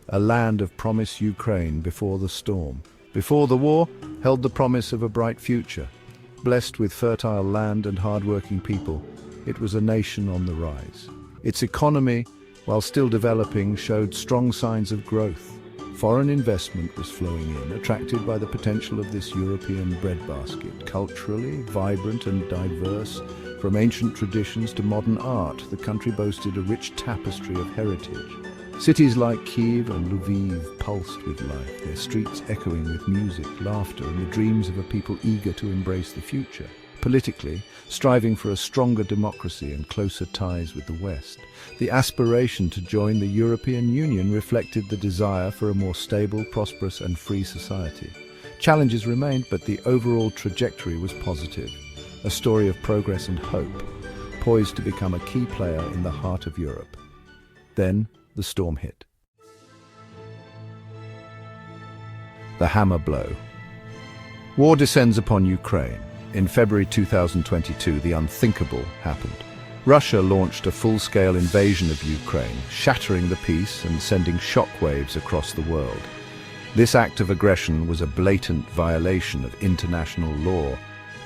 a land of promise Ukraine before the storm. Before the war, held the promise of a bright future. Blessed with fertile land and hard-working people, it was a nation on the rise. Its economy, while still developing, showed strong signs of growth. Foreign investment was flowing in, attracted by the potential of this European breadbasket. Culturally vibrant and diverse, from ancient traditions to modern art, the country boasted a rich tapestry of heritage. Cities like Kiev and Lviv pulsed with life, their streets echoing with music, laughter, and the dreams of a people eager to embrace the future. Politically, striving for a stronger democracy and closer ties with the West, the aspiration to join the European Union reflected the desire for a more stable, prosperous, and free society. Challenges remained, but the overall trajectory was positive, a story of progress and hope, poised to become a key player in the heart of Europe. Then, the storm hit. The hammer blow. War descends upon Ukraine. In February 2022, the unthinkable happened. Russia launched a full-scale invasion of Ukraine, shattering the peace and sending shockwaves across the world. This act of aggression was a blatant violation of international law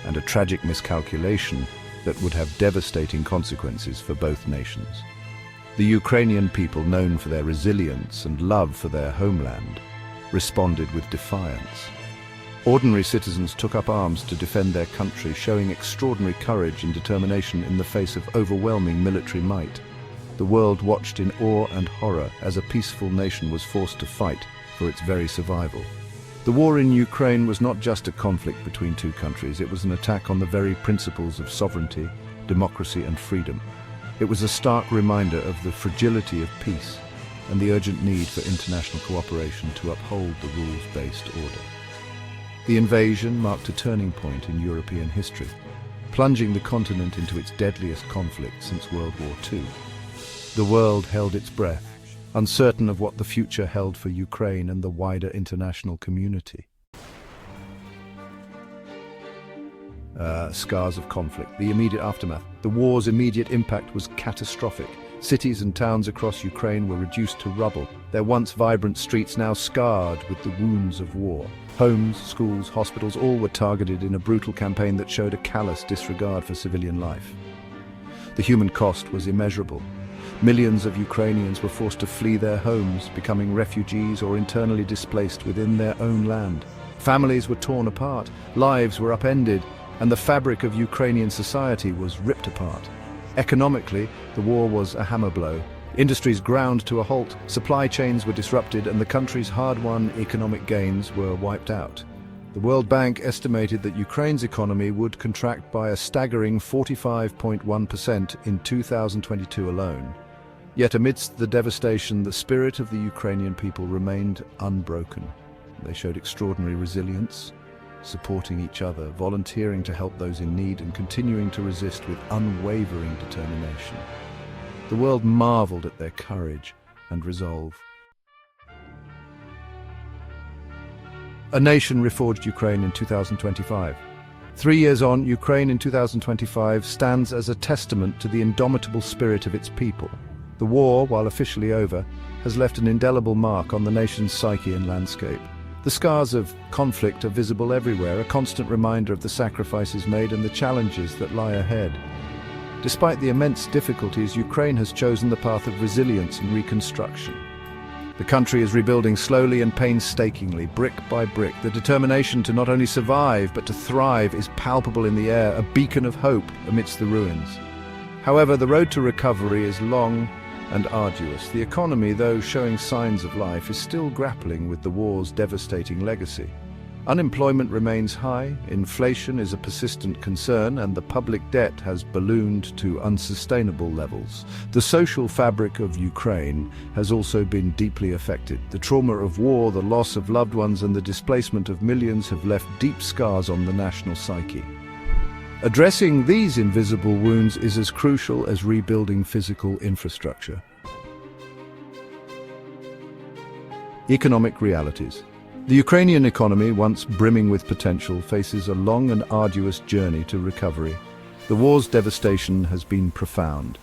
and a tragic miscalculation that would have devastating consequences for both nations. The Ukrainian people, known for their resilience and love for their homeland, responded with defiance. Ordinary citizens took up arms to defend their country, showing extraordinary courage and determination in the face of overwhelming military might. The world watched in awe and horror as a peaceful nation was forced to fight for its very survival. The war in Ukraine was not just a conflict between two countries, it was an attack on the very principles of sovereignty, democracy, and freedom. It was a stark reminder of the fragility of peace and the urgent need for international cooperation to uphold the rules-based order. The invasion marked a turning point in European history, plunging the continent into its deadliest conflict since World War II. The world held its breath, uncertain of what the future held for Ukraine and the wider international community. Scars of conflict, the immediate aftermath. The war's immediate impact was catastrophic. Cities and towns across Ukraine were reduced to rubble, their once vibrant streets now scarred with the wounds of war. Homes, schools, hospitals, all were targeted in a brutal campaign that showed a callous disregard for civilian life. The human cost was immeasurable. Millions of Ukrainians were forced to flee their homes, becoming refugees or internally displaced within their own land. Families were torn apart, lives were upended, and the fabric of Ukrainian society was ripped apart. Economically, the war was a hammer blow. Industries ground to a halt, supply chains were disrupted, and the country's hard-won economic gains were wiped out. The World Bank estimated that Ukraine's economy would contract by a staggering 45.1% in 2022 alone. Yet amidst the devastation, the spirit of the Ukrainian people remained unbroken. They showed extraordinary resilience, supporting each other, volunteering to help those in need, and continuing to resist with unwavering determination. The world marveled at their courage and resolve. A nation reforged Ukraine in 2025. 3 years on, Ukraine in 2025 stands as a testament to the indomitable spirit of its people. The war, while officially over, has left an indelible mark on the nation's psyche and landscape. The scars of conflict are visible everywhere, a constant reminder of the sacrifices made and the challenges that lie ahead. Despite the immense difficulties, Ukraine has chosen the path of resilience and reconstruction. The country is rebuilding slowly and painstakingly, brick by brick. The determination to not only survive, but to thrive is palpable in the air, a beacon of hope amidst the ruins. However, the road to recovery is long and arduous. The economy, though showing signs of life, is still grappling with the war's devastating legacy. Unemployment remains high, inflation is a persistent concern, and the public debt has ballooned to unsustainable levels. The social fabric of Ukraine has also been deeply affected. The trauma of war, the loss of loved ones, and the displacement of millions have left deep scars on the national psyche. Addressing these invisible wounds is as crucial as rebuilding physical infrastructure. Economic realities. The Ukrainian economy, once brimming with potential, faces a long and arduous journey to recovery. The war's devastation has been profound,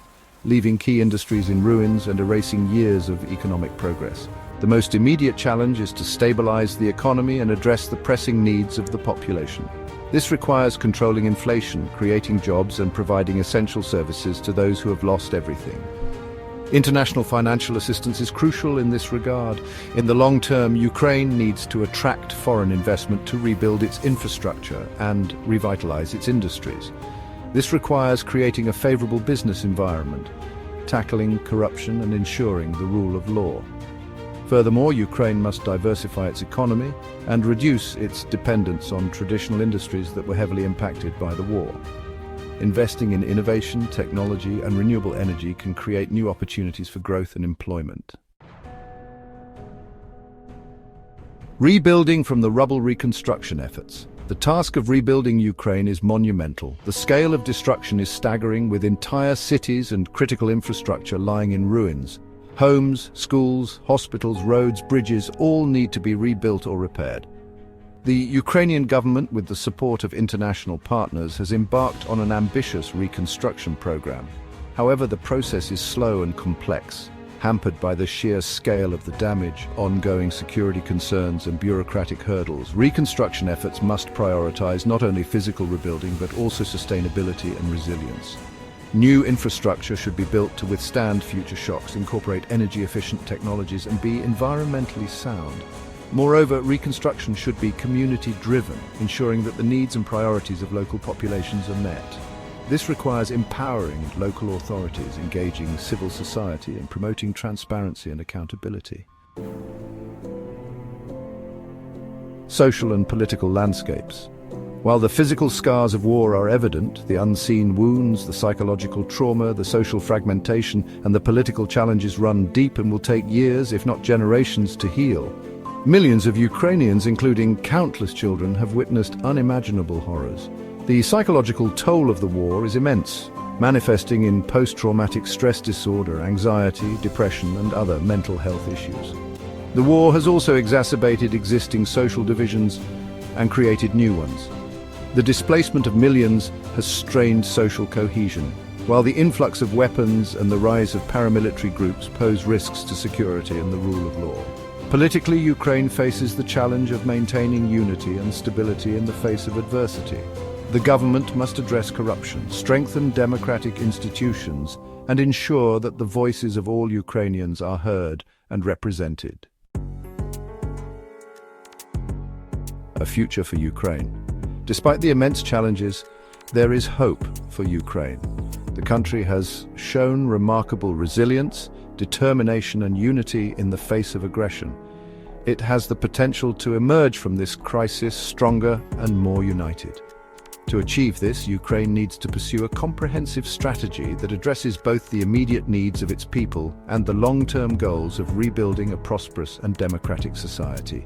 leaving key industries in ruins and erasing years of economic progress. The most immediate challenge is to stabilize the economy and address the pressing needs of the population. This requires controlling inflation, creating jobs, and providing essential services to those who have lost everything. International financial assistance is crucial in this regard. In the long term, Ukraine needs to attract foreign investment to rebuild its infrastructure and revitalize its industries. This requires creating a favorable business environment, tackling corruption, and ensuring the rule of law. Furthermore, Ukraine must diversify its economy and reduce its dependence on traditional industries that were heavily impacted by the war. Investing in innovation, technology, and renewable energy can create new opportunities for growth and employment. Rebuilding from the rubble reconstruction efforts. The task of rebuilding Ukraine is monumental. The scale of destruction is staggering, with entire cities and critical infrastructure lying in ruins. Homes, schools, hospitals, roads, bridges all need to be rebuilt or repaired. The Ukrainian government, with the support of international partners, has embarked on an ambitious reconstruction program. However, the process is slow and complex, hampered by the sheer scale of the damage, ongoing security concerns, and bureaucratic hurdles. Reconstruction efforts must prioritize not only physical rebuilding but also sustainability and resilience. New infrastructure should be built to withstand future shocks, incorporate energy-efficient technologies, and be environmentally sound. Moreover, reconstruction should be community-driven, ensuring that the needs and priorities of local populations are met. This requires empowering local authorities, engaging civil society, and promoting transparency and accountability. Social and political landscapes. While the physical scars of war are evident, the unseen wounds, the psychological trauma, the social fragmentation, and the political challenges run deep and will take years, if not generations, to heal. Millions of Ukrainians, including countless children, have witnessed unimaginable horrors. The psychological toll of the war is immense, manifesting in post-traumatic stress disorder, anxiety, depression, and other mental health issues. The war has also exacerbated existing social divisions and created new ones. The displacement of millions has strained social cohesion, while the influx of weapons and the rise of paramilitary groups pose risks to security and the rule of law. Politically, Ukraine faces the challenge of maintaining unity and stability in the face of adversity. The government must address corruption, strengthen democratic institutions, and ensure that the voices of all Ukrainians are heard and represented. A future for Ukraine. Despite the immense challenges, there is hope for Ukraine. The country has shown remarkable resilience, determination, and unity in the face of aggression. It has the potential to emerge from this crisis stronger and more united. To achieve this, Ukraine needs to pursue a comprehensive strategy that addresses both the immediate needs of its people and the long-term goals of rebuilding a prosperous and democratic society.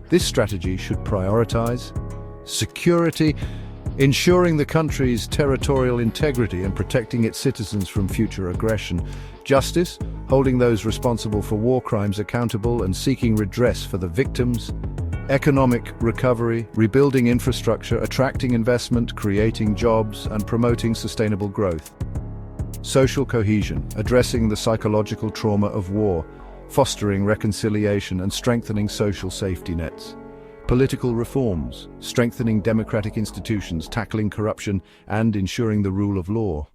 This strategy should prioritize security, ensuring the country's territorial integrity and protecting its citizens from future aggression; justice, holding those responsible for war crimes accountable and seeking redress for the victims; economic recovery, rebuilding infrastructure, attracting investment, creating jobs, and promoting sustainable growth; social cohesion, addressing the psychological trauma of war, fostering reconciliation and strengthening social safety nets; political reforms, strengthening democratic institutions, tackling corruption, and ensuring the rule of law.